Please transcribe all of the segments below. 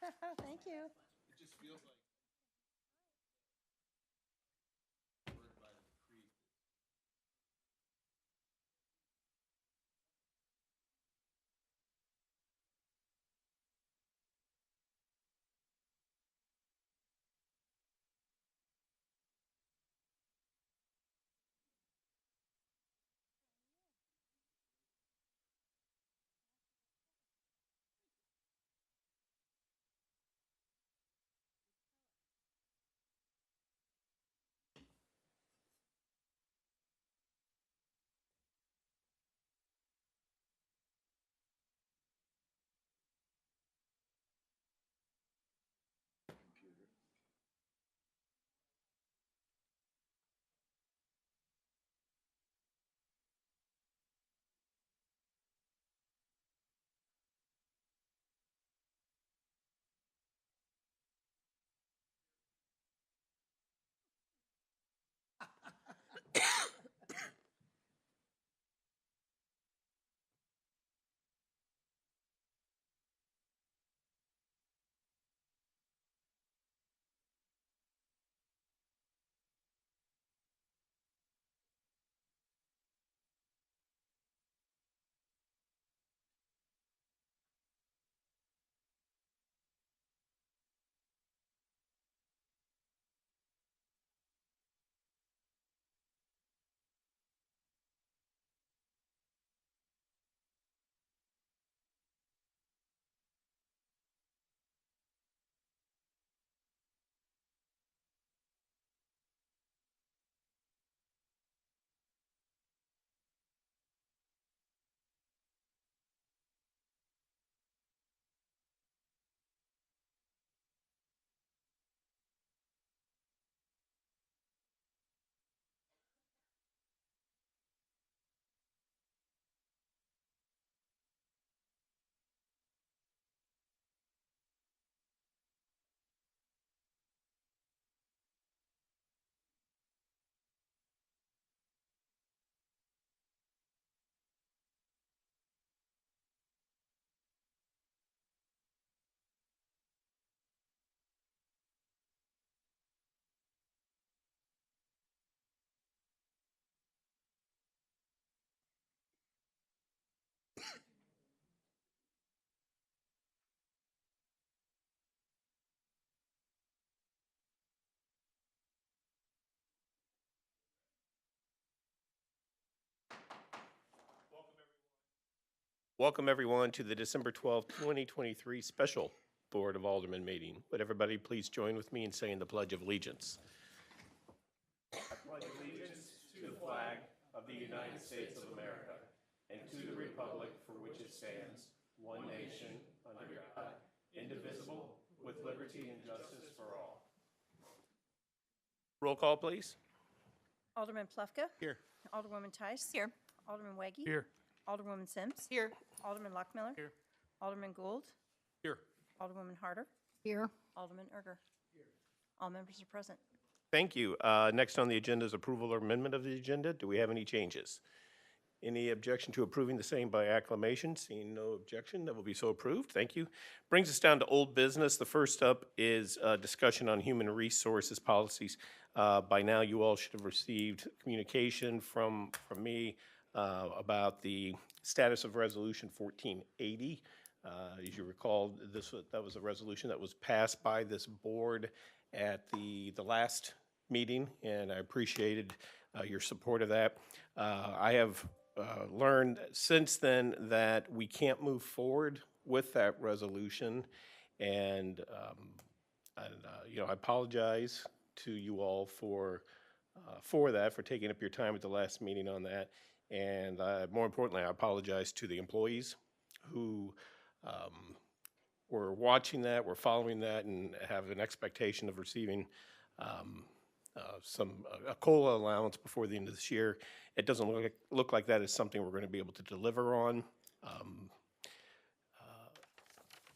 Thank you. It just feels like word by the creek. Welcome, everyone, to the December 12th, 2023 special Board of Aldermen meeting. Would everybody please join with me in saying the Pledge of Allegiance? I pledge allegiance to the flag of the United States of America and to the republic for which it stands, one nation, under God, indivisible, with liberty and justice for all. Roll call, please. Alderman Plufka. Here. Alderwoman Tice. Here. Alderman Weggie. Here. Alderwoman Sims. Here. Alderman Lockmiller. Here. Alderman Gould. Here. Alderwoman Harder. Here. Alderman Erger. Here. All members are present. Thank you. Next on the agenda is approval or amendment of the agenda. Do we have any changes? Any objection to approving the same by acclamation? Seeing no objection, that will be so approved. Thank you. Brings us down to old business. The first up is discussion on human resources policies. By now, you all should have received communication from me about the status of Resolution 1480. As you recall, that was a resolution that was passed by this board at the last meeting, and I appreciated your support of that. I have learned since then that we can't move forward with that resolution, and I apologize to you all for that, for taking up your time at the last meeting on that, and more importantly, I apologize to the employees who were watching that, were following that, and have an expectation of receiving a COLA allowance before the end of this year. It doesn't look like that is something we're going to be able to deliver on.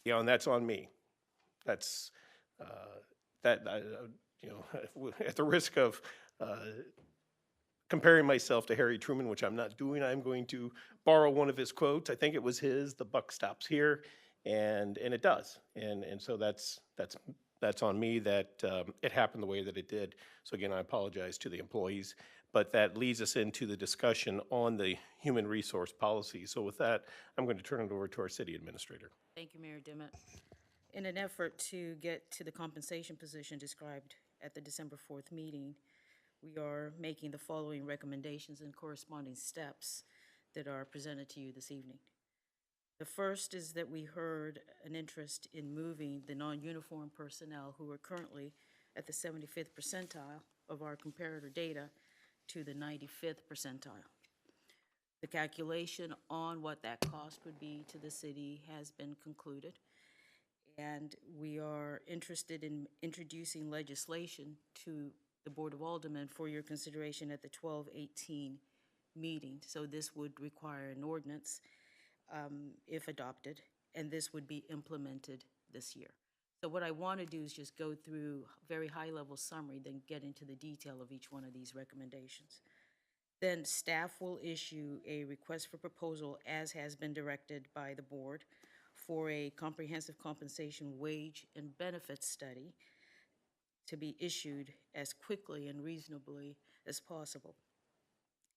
And that's on me. That's at the risk of comparing myself to Harry Truman, which I'm not doing, I'm going to borrow one of his quotes. I think it was his, "The buck stops here." and it does. And so that's on me that it happened the way that it did. So again, I apologize to the employees, but that leads us into the discussion on the human resource policy. So with that, I'm going to turn it over to our city administrator. Thank you, Mayor Dimmitt. In an effort to get to the compensation position described at the December 4th meeting, we are making the following recommendations and corresponding steps that are presented to you this evening. The first is that we heard an interest in moving the non-uniform personnel who are currently at the 75th percentile of our comparator data to the 95th percentile. The calculation on what that cost would be to the city has been concluded, and we are interested in introducing legislation to the Board of Aldermen for your consideration at the 12/18 meeting. So this would require an ordinance if adopted, and this would be implemented this year. So what I want to do is just go through a very high-level summary, then get into the detail of each one of these recommendations. Then staff will issue a request for proposal, as has been directed by the board, for a comprehensive compensation wage and benefits study to be issued as quickly and reasonably as possible.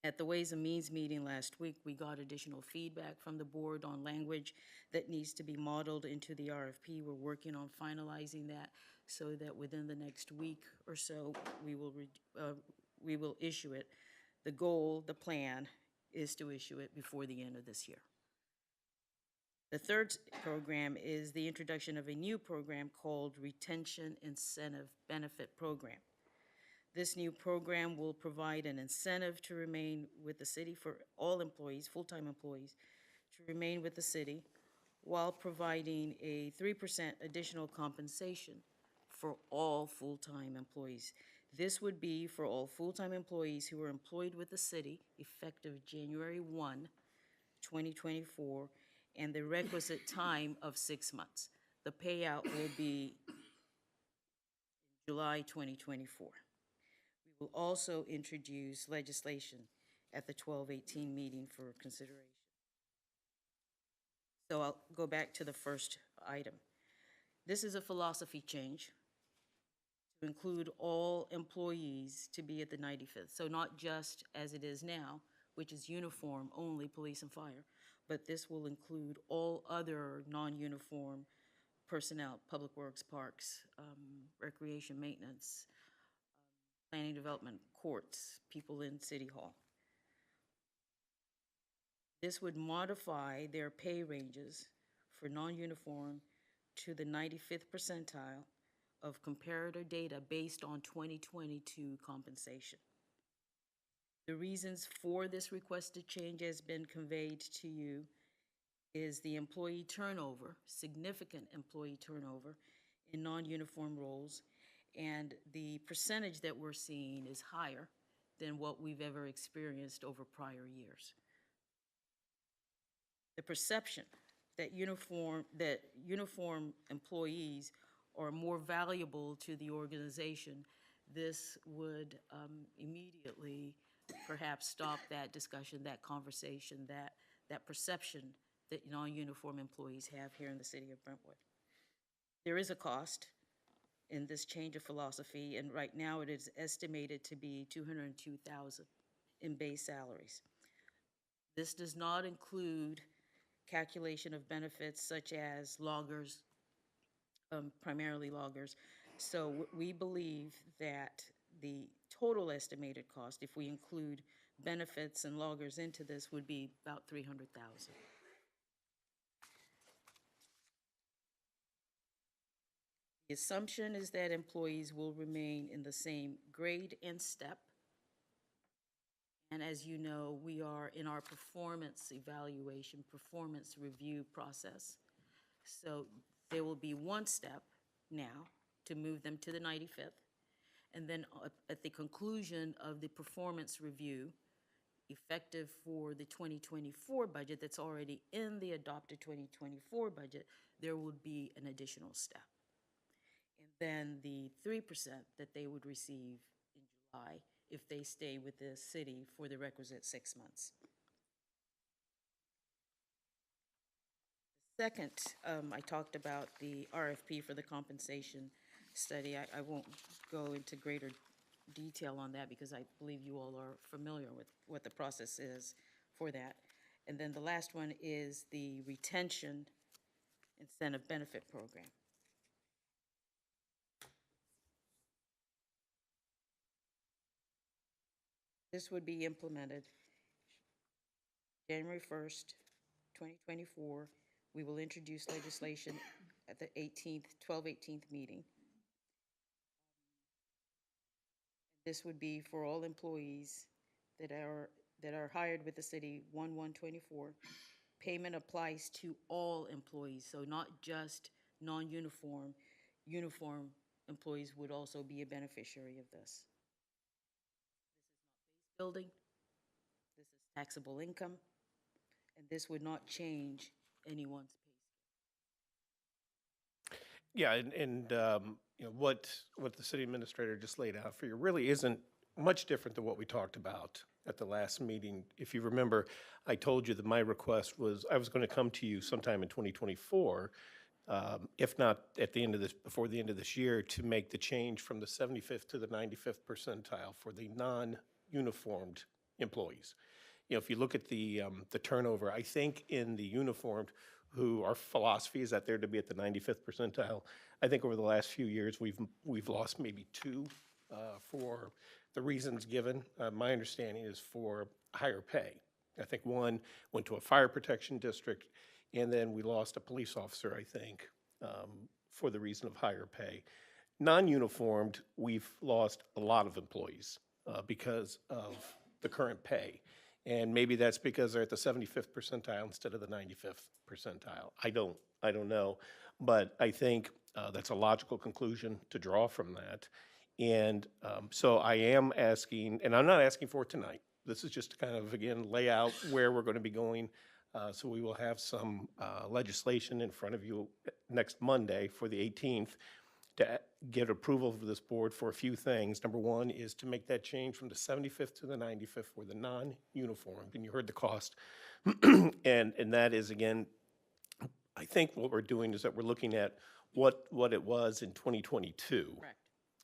At the Ways and Means meeting last week, we got additional feedback from the board on language that needs to be modeled into the RFP. We're working on finalizing that so that within the next week or so, we will issue it. The goal, the plan, is to issue it before the end of this year. The third program is the introduction of a new program called Retention Incentive Benefit Program. This new program will provide an incentive to remain with the city for all employees, full-time employees, to remain with the city while providing a 3% additional compensation for all full-time employees. This would be for all full-time employees who are employed with the city effective January 1, 2024, and the requisite time of 6 months. The payout will be July 2024. We will also introduce legislation at the 12/18 meeting for consideration. So I'll go back to the first item. This is a philosophy change to include all employees to be at the 95th. So not just as it is now, which is uniform only, police and fire, but this will include all other non-uniform personnel, public works, parks, recreation, maintenance, planning, development, courts, people in City Hall. This would modify their pay ranges for non-uniform to the 95th percentile of comparator data based on 2022 compensation. The reasons for this requested change has been conveyed to you is the employee turnover, significant employee turnover in non-uniform roles, and the percentage that we're seeing is higher than what we've ever experienced over prior years. The perception that uniform employees are more valuable to the organization, this would immediately perhaps stop that discussion, that conversation, that perception that non-uniform employees have here in the city of Brentwood. There is a cost in this change of philosophy, and right now it is estimated to be $202,000 in base salaries. This does not include calculation of benefits such as loggers, primarily loggers. So we believe that the total estimated cost, if we include benefits and loggers into this, would be about $300,000. The assumption is that employees will remain in the same grade and step. And as you know, we are in our performance evaluation, performance review process. So there will be one step now to move them to the 95th. And then at the conclusion of the performance review, effective for the 2024 budget that's already in the adopted 2024 budget, there would be an additional step. And then the 3% that they would receive in July if they stay with the city for the requisite 6 months. Second, I talked about the RFP for the compensation study. I won't go into greater detail on that because I believe you all are familiar with what the process is for that. And then the last one is the retention incentive benefit program. This would be implemented January 1st, 2024. We will introduce legislation at the 12/18th meeting. This would be for all employees that are hired with the city 1/1/24. Payment applies to all employees, so not just non-uniform. Uniform employees would also be a beneficiary of this. Building, this is taxable income, and this would not change anyone's pay. Yeah, and you know, what the city administrator just laid out for you really isn't much different than what we talked about at the last meeting. If you remember, I told you that my request was, I was going to come to you sometime in 2024, if not at the end of this, before the end of this year, to make the change from the 75th to the 95th percentile for the non-uniformed employees. You know, if you look at the turnover, I think in the uniformed, who our philosophy is that they're to be at the 95th percentile. I think over the last few years, we've lost maybe two for the reasons given. My understanding is for higher pay. I think one went to a fire protection district, and then we lost a police officer, I think, for the reason of higher pay. Non-uniformed, we've lost a lot of employees because of the current pay. And maybe that's because they're at the 75th percentile instead of the 95th percentile. I don't know. But I think that's a logical conclusion to draw from that. And so I am asking, and I'm not asking for it tonight. This is just to kind of, again, lay out where we're going to be going. So we will have some legislation in front of you next Monday for the 18th to get approval of this board for a few things. Number one is to make that change from the 75th to the 95th for the non-uniformed, and you heard the cost. and that is, again, I think what we're doing is that we're looking at what it was in 2022. Correct.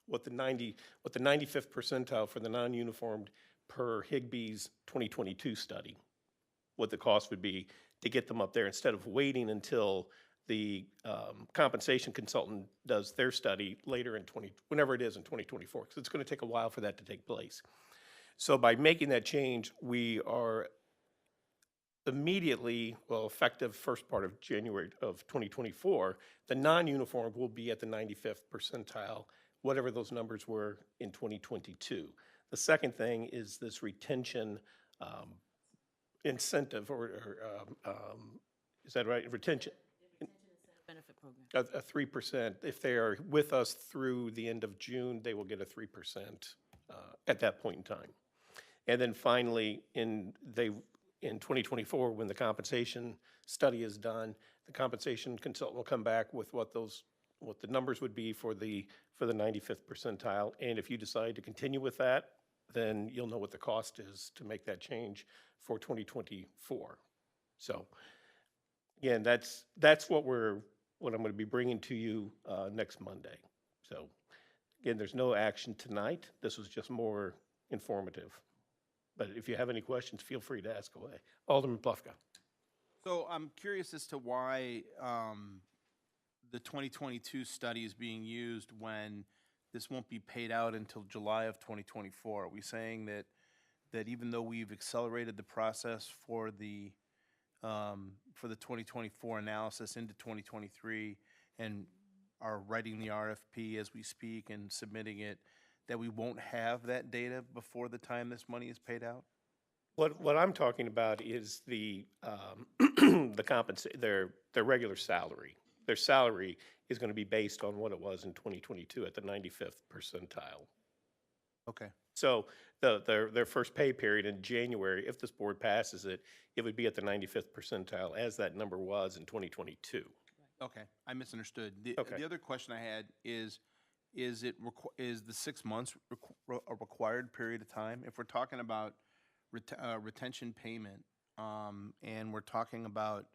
What the 95th percentile for the non-uniformed per Higbie's 2022 study, what the cost would be to get them up there instead of waiting until the compensation consultant does their study later in whenever it is in 2024, because it's going to take a while for that to take place. So by making that change, we are immediately, well, effective first part of January of 2024, the non-uniform will be at the 95th percentile, whatever those numbers were in 2022. The second thing is this retention incentive, is that right? Retention. Benefit program. A 3%. If they are with us through the end of June, they will get a 3% at that point in time. And then finally, in 2024, when the compensation study is done, the compensation consultant will come back with what the numbers would be for the 95th percentile. And if you decide to continue with that, then you'll know what the cost is to make that change for 2024. So again, that's what I'm going to be bringing to you next Monday. So again, there's no action tonight. This was just more informative. But if you have any questions, feel free to ask away. Alderman Plufka. So I'm curious as to why the 2022 study is being used when this won't be paid out until July of 2024. Are we saying that even though we've accelerated the process for the 2024 analysis into 2023 and are writing the RFP as we speak and submitting it, that we won't have that data before the time this money is paid out? What I'm talking about is the their regular salary. Their salary is going to be based on what it was in 2022 at the 95th percentile. Okay. So their first pay period in January, if this board passes it, it would be at the 95th percentile as that number was in 2022. Okay, I misunderstood. Okay. The other question I had is the 6 months a required period of time? If we're talking about retention payment, and we're talking about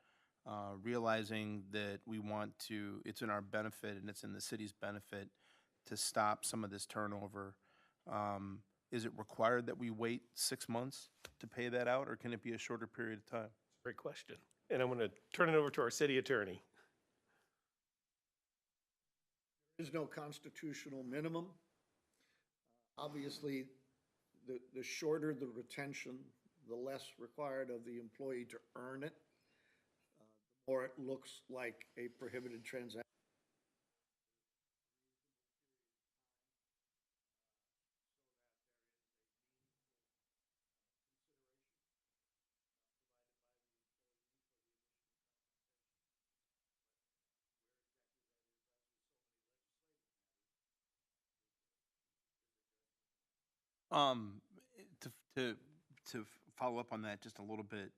realizing that we want to, it's in our benefit and it's in the city's benefit to stop some of this turnover. Is it required that we wait 6 months to pay that out, or can it be a shorter period of time? Great question. And I'm going to turn it over to our city attorney. There is no constitutional minimum. Obviously, the shorter the retention, the less required of the employee to earn it, the more it looks like a prohibited transaction. Um, to follow up on that just a little bit,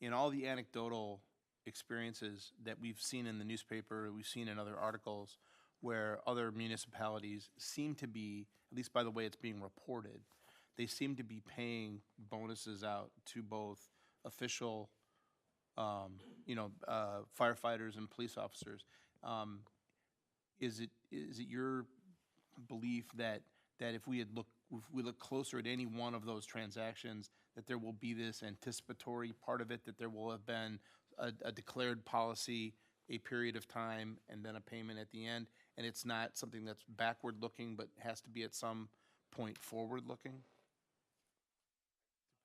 in all the anecdotal experiences that we've seen in the newspaper, we've seen in other articles, where other municipalities seem to be, at least by the way it's being reported, they seem to be paying bonuses out to both official, firefighters and police officers. Is it your belief that if we look closer at any one of those transactions, that there will be this anticipatory part of it, that there will have been a declared policy, a period of time, and then a payment at the end, and it's not something that's backward-looking, but has to be at some point forward-looking?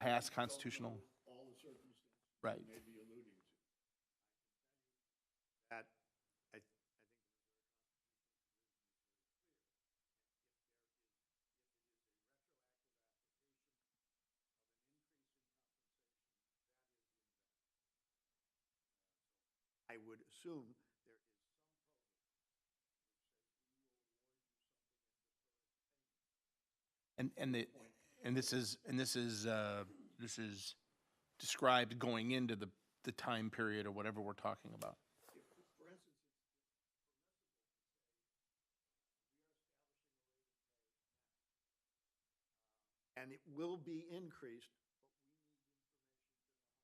Past constitutional? All the circumstances Right. you may be alluding to. That, I think I would assume there is And this is described going into the time period or whatever we're talking about. for instance, and it will be increased, but we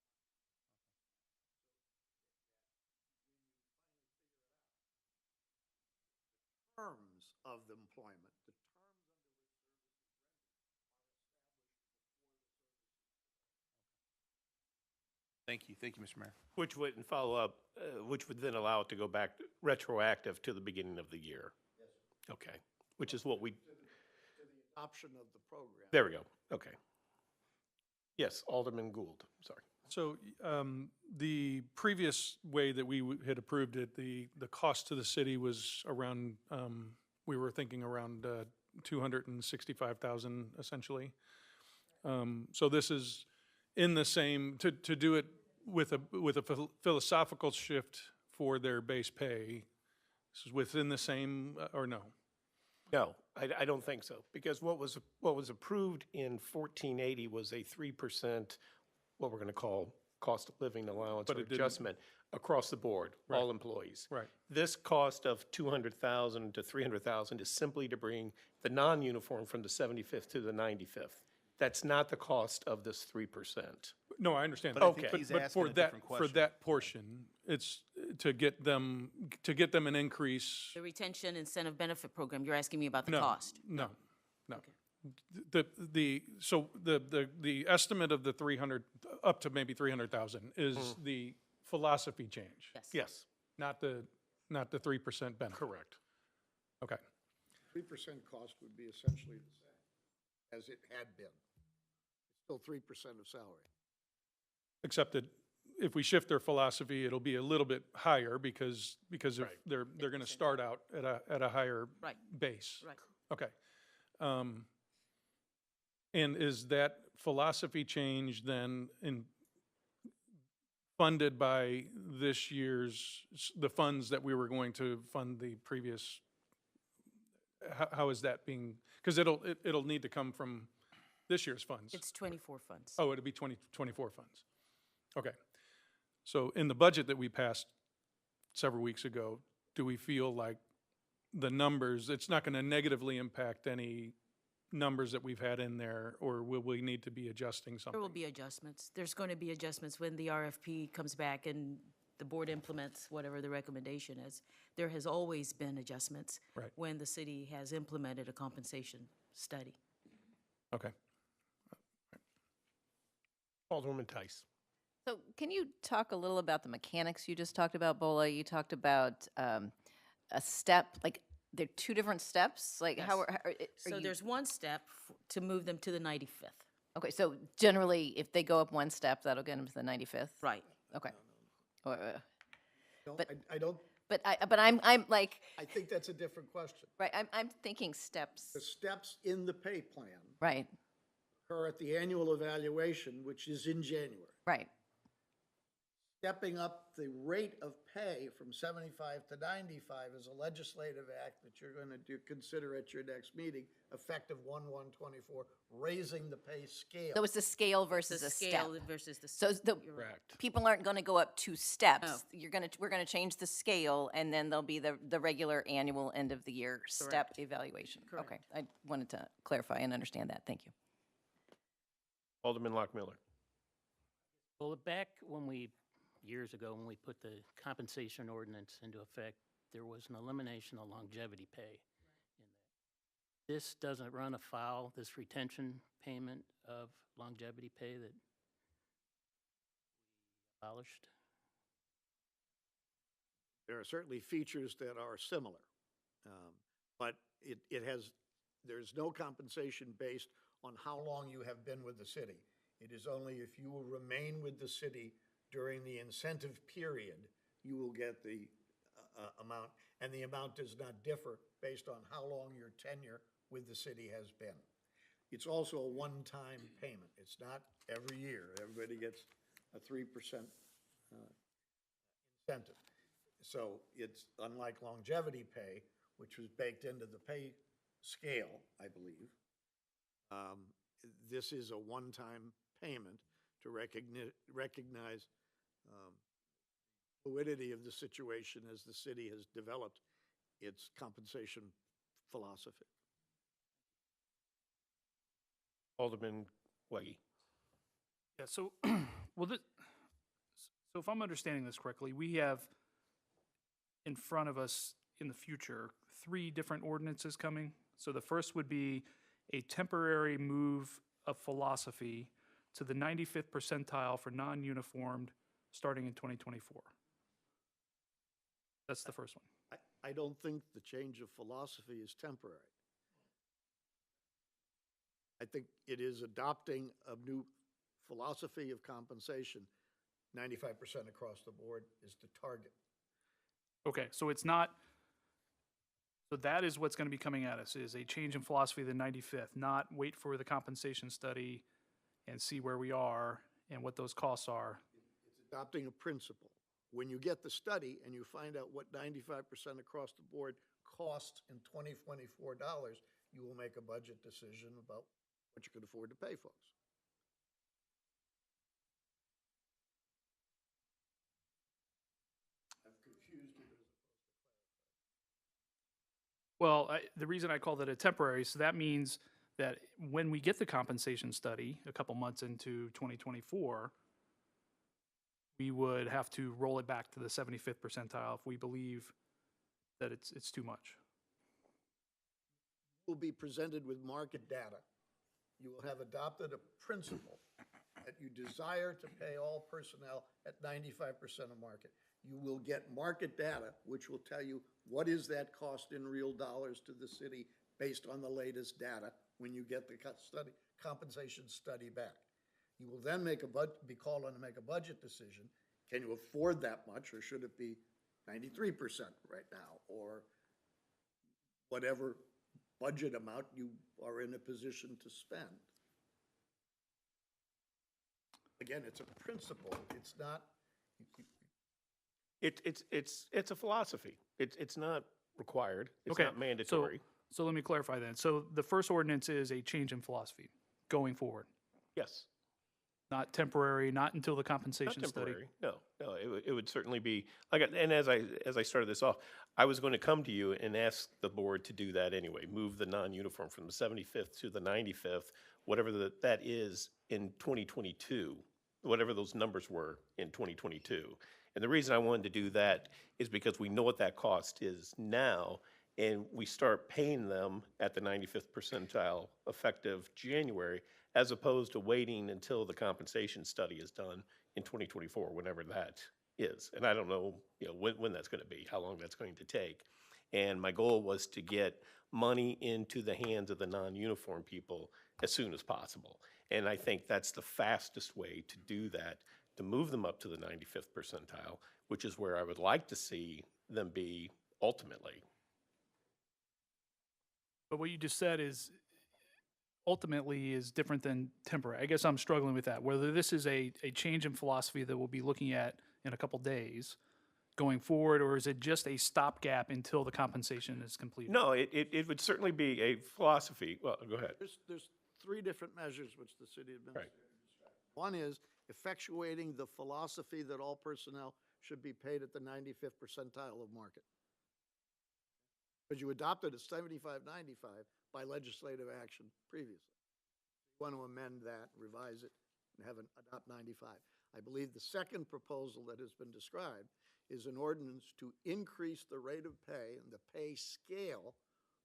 need information to know how much. Terms of the employment, the terms under which Thank you, Mr. Mayor. Which would, in follow-up, which would then allow it to go back retroactive to the beginning of the year. Yes. Okay, which is what we, to the adoption of the program. there we go, okay. Yes, Alderman Gould, sorry. So the previous way that we had approved it, the cost to the city was around, we were thinking around 265,000 essentially. So this is in the same, to do it with a philosophical shift for their base pay, this is within the same, or no? No, I don't think so, because what was approved in 1480 was a 3%, what we're going to call cost of living allowance But or it didn't- adjustment across the board, all employees. Right. This cost of 200,000 to 300,000 is simply to bring the non-uniform from the 75th to the 95th. That's not the cost of this 3%. No, I understand. But I think Okay. he's But asking for a different for question. that portion, it's to get them an increase. The retention incentive benefit program, you're asking me about the No, cost? No, no. The estimate of the 300, up to maybe 300,000 is the philosophy change, Yes. Yes, not the 3% benefit. correct. Okay. 3% cost would be essentially the same as it had been. It's still 3% of salary. Except that if we shift their philosophy, it'll be a little bit higher because if Right. they're going to start out at a higher Right. base. Right. Okay. And is that philosophy change then funded by this year's, the funds that we were going to fund the previous? How is that being, because it'll need to come from this year's funds. It's 24 funds. Oh, it'll be 2024 funds. Okay. So in the budget that we passed several weeks ago, do we feel like the numbers, it's not going to negatively impact any numbers that we've had in there, or will we need to be adjusting There something? will be adjustments. There's going to be adjustments when the RFP comes back and the board implements whatever the recommendation is. There has always been adjustments. Right. When the city has implemented a compensation study. Okay. Alderwoman Tice. So can you talk a little about the mechanics you just talked about, Bola? You talked about a step, like they're two different steps? Like how Yes. are So you- there's one step to move them to the 95th. Okay, so generally, if they go up one step, that'll get them to the 95th? Right. Okay. Don't- But- I don't, But I'm like, I think that's a different question. right, I'm thinking steps, The steps in the pay plan right, occur at the annual evaluation, which is in January. right. Stepping up the rate of pay from 75 to 95 is a legislative act that you're going to consider at your next meeting, effective 1/1/24, raising the pay scale. So it's a scale The versus a step. scale versus the. So the, You're right. Correct. people aren't gonna go up two steps. No. We're gonna change the scale, and then there'll be the regular annual end of the year step evaluation. Correct. Okay, I wanted to clarify and understand that, thank you. Alderman Lockmiller. Well, back when years ago, when we put the compensation ordinance into effect, there was an elimination of longevity pay. This doesn't run afoul, this retention payment of longevity pay that abolished. There are certainly features that are similar, but there's no compensation based on how long you have been with the city. It is only if you will remain with the city during the incentive period, you will get the amount, and the amount does not differ based on how long your tenure with the city has been. It's also a one-time payment. It's not every year. Everybody gets a 3% incentive. So it's unlike longevity pay, which was baked into the pay scale, I believe. This is a one-time payment to recognize fluidity of the situation as the city has developed its compensation philosophy. Alderman Weggie. Yeah, so, well, so if I'm understanding this correctly, we have in front of us in the future 3 different ordinances coming. So the first would be a temporary move of philosophy to the 95th percentile for non-uniformed starting in 2024. That's the first one. I don't think the change of philosophy is temporary. I think it is adopting a new philosophy of compensation. 95% across the board is the target. Okay, so it's not, so that is what's going to be coming at us, is a change in philosophy of the 95th, not wait for the compensation study and see where we are and what those costs are. It's adopting a principle. When you get the study and you find out what 95% across the board costs in 2024 dollars, you will make a budget decision about what you can afford to pay folks. I've confused you. Well, the reason I call that a temporary, so that means that when we get the compensation study a couple months into 2024, we would have to roll it back to the 75th percentile if we believe that it's too much. Will be presented with market data. You will have adopted a principle that you desire to pay all personnel at 95% of market. You will get market data, which will tell you what is that cost in real dollars to the city based on the latest data when you get the compensation study back. You will then be called on to make a budget decision. Can you afford that much, or should it be 93% right now, or whatever budget amount you are in a position to spend? Again, it's a principle. It's not. It's a philosophy. It's not required. It's Okay, not mandatory. So let me clarify then. So the first ordinance is a change in philosophy going forward. Yes. Not temporary, not until the Not compensation study? temporary, no, no, it would certainly be, like, and as I started this off, I was going to come to you and ask the board to do that anyway, move the non-uniform from the 75th to the 95th, whatever that is in 2022, whatever those numbers were in 2022. And the reason I wanted to do that is because we know what that cost is now, and we start paying them at the 95th percentile effective January, as opposed to waiting until the compensation study is done in 2024, whenever that is. And I don't know, when that's going to be, how long that's going to take. And my goal was to get money into the hands of the non-uniform people as soon as possible. And I think that's the fastest way to do that, to move them up to the 95th percentile, which is where I would like to see them be ultimately. But what you just said is ultimately is different than temporary. I guess I'm struggling with that, whether this is a change in philosophy that we'll be looking at in a couple days going forward, or is it just a stopgap until the compensation is completed? No, it would certainly be a philosophy. Well, go ahead. There's three different measures which the city administrator Right. described. One is effectuating the philosophy that all personnel should be paid at the 95th percentile of market. Because you adopted a 75-95 by legislative action previously. You want to amend that, revise it, and have it adopt 95. I believe the second proposal that has been described is an ordinance to increase the rate of pay and the pay scale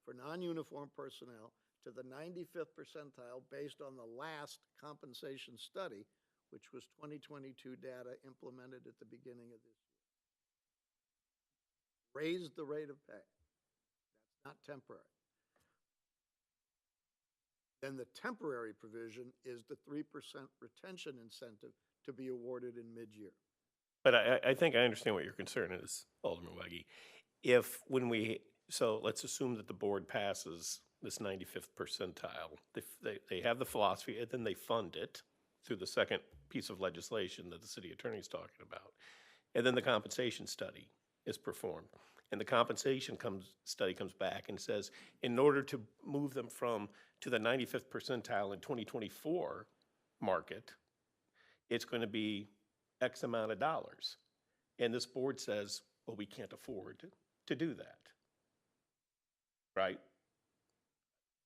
for non-uniform personnel to the 95th percentile based on the last compensation study, which was 2022 data implemented at the beginning of this year. Raise the rate of pay. That's not temporary. Then the temporary provision is the 3% retention incentive to be awarded in mid-year. But I think I understand what your concern is, Alderman Waggy. So let's assume that the board passes this 95th percentile. They have the philosophy, and then they fund it through the second piece of legislation that the city attorney is talking about. And then the compensation study is performed. And the compensation study comes back and says, in order to move them to the 95th percentile in 2024 market, it's going to be X amount of dollars. And this board says, well, we can't afford to do that. Right?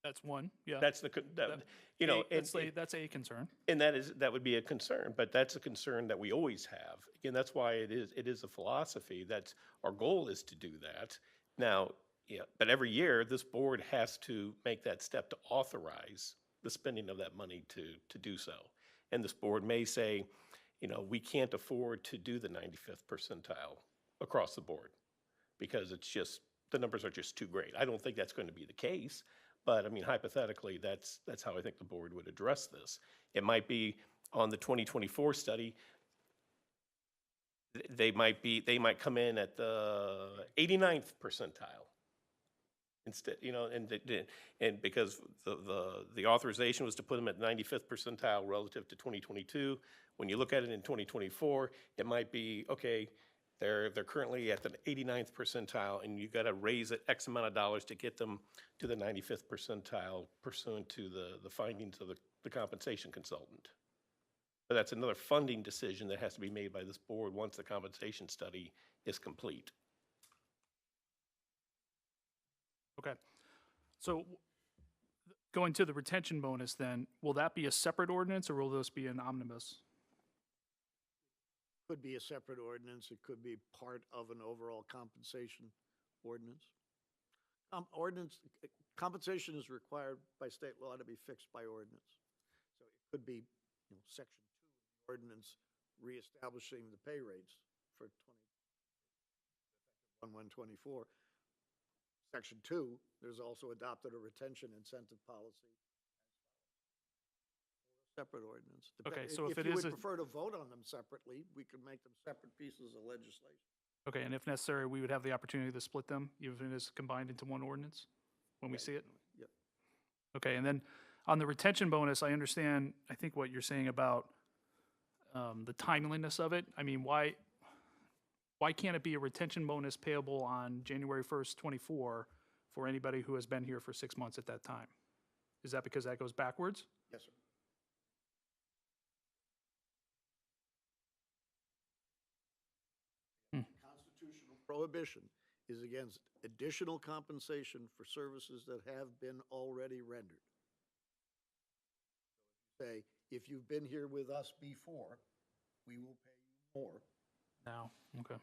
That's one, yeah. That's That's a concern. and that would be a concern, but that's a concern that we always have. Again, that's why it is a philosophy. That's our goal is to do that. Now, yeah, but every year this board has to make that step to authorize the spending of that money to do so. And this board may say, we can't afford to do the 95th percentile across the board because the numbers are just too great. I don't think that's going to be the case. But I mean, hypothetically, that's how I think the board would address this. It might be on the 2024 study. They might come in at the 89th percentile instead, and because the authorization was to put them at 95th percentile relative to 2022. When you look at it in 2024, it might be okay. They're currently at the 89th percentile, and you got to raise it X amount of dollars to get them to the 95th percentile pursuant to the findings of the compensation consultant. But that's another funding decision that has to be made by this board once the compensation study is complete. Okay. So going to the retention bonus then, will that be a separate ordinance or will this be an omnibus? Could be a separate ordinance. It could be part of an overall compensation ordinance. Compensation is required by state law to be fixed by ordinance. So it could be, section 2 ordinance reestablishing the pay rates for 2021-124. Section 2, there's also adopted a retention incentive policy. Separate ordinance. Okay, so if you it is would prefer to vote on them separately, we could make them separate pieces of legislation. Okay, and if necessary, we would have the opportunity to split them, even if it is combined into one ordinance when we see it? Yep. Okay, and then on the retention bonus, I understand, I think what you're saying about the timeliness of it. I mean, why can't it be a retention bonus payable on January 1st, 24 for anybody who has been here for 6 months at that time? Is that because that goes backwards? Yes, sir. prohibition is against additional compensation for services that have been already rendered. Say, if you've been here with us before, we will pay you more. Now, okay.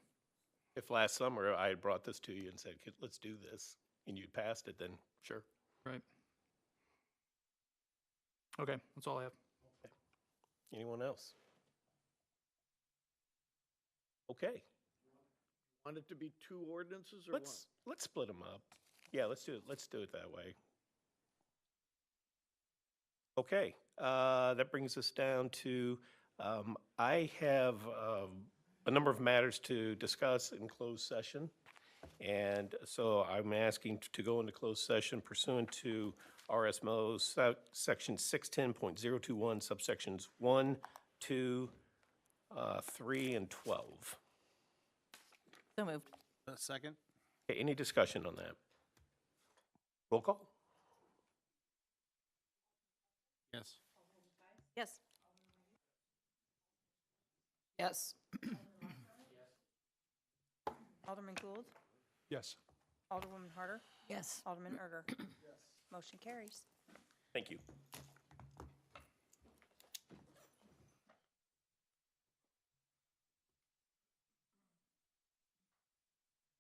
If last summer I had brought this to you and said, let's do this, and you passed it, then sure. Right. Okay, that's all I have. Anyone else? Okay, Want it to be two ordinances or one? let's split them up. Yeah, let's do it that way. Okay, that brings us down to, I have a number of matters to discuss in closed session. And so I'm asking to go into closed session pursuant to RSMO section 610.021 subsections 1, 2, 3, and 12. So moved. A second? Okay, any discussion on that? Roll call? Yes. Yes. Yes. Alderman Gould, Yes. Alderwoman Harder, Yes. Alderman Erger. Motion carries. Thank you.